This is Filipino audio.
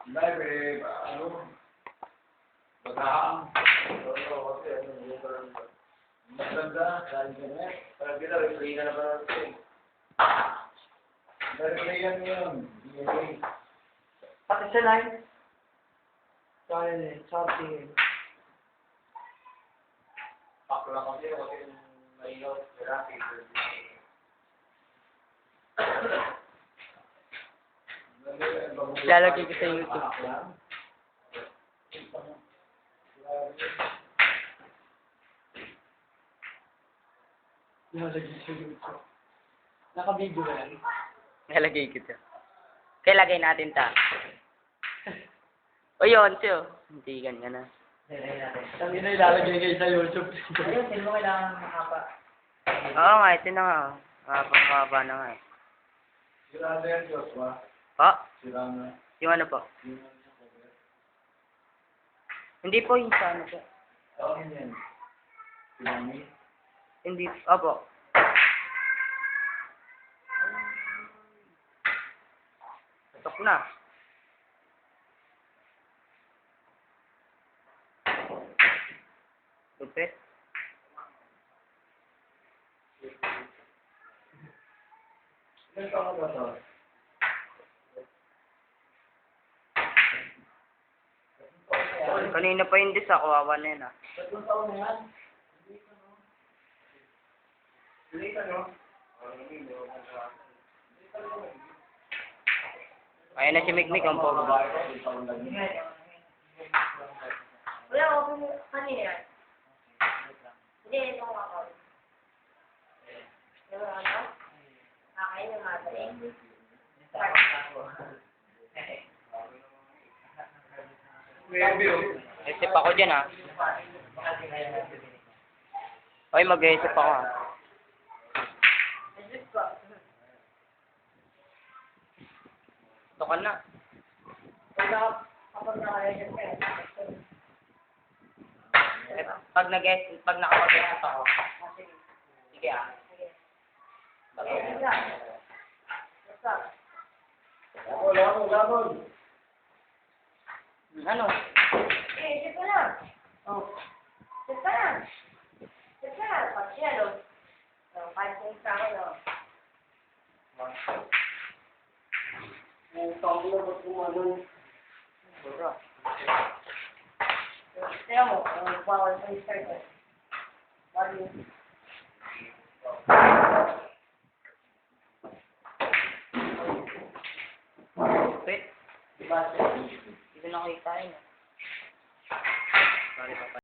Live, ano? Bagahan. Maganda, dahil ganyan. Parang replay na naman ito eh. Replay yan yun. DNA. Pati sa line. Kaya eh, something. Pakla kasi mayaw. Lalagay ko sa YouTube. Lalagay sa YouTube. Naka-video ba yan? Lalagay ko to. Kaya lagay natin ta. O yun, tiyo. Hindi ganyan na. Sabi na ilalagay kayo sa YouTube. Ayun, sino mo kailangan makapa? Oo nga, ito na nga. Mababa na nga eh. Sira na yan, Joshua. Po? Sira na. Yung ano po? Hindi po yung sa ano po. Ano yan? Sinami? Hindi, opo. Tutok na. Lupit. Ilan taon ba ito? Kanina pa yung dis, kawawa na yun ah. Tatlong taon na yan? Hindi ka, no? Ayun na si Mikmik ang po. Wala ako po kanina yan. Hindi, ito ako. Yung ano? Kakain yung madre. Isip ako dyan ah. Ay, mag-isip ako ah. Tukan na. Kapag nakareset ka, Pag nakapag-isip ako. Sige ah. Lamon. Ano? eh, sit ka na. Oh. Sit ka na. Sit ka na. Pag siya, no? So, 5 points ako, no? Sura. Tingnan mo, bawal sa start eh. Bali. Wait. Hindi ko nakita yun ah. Sorry, papa.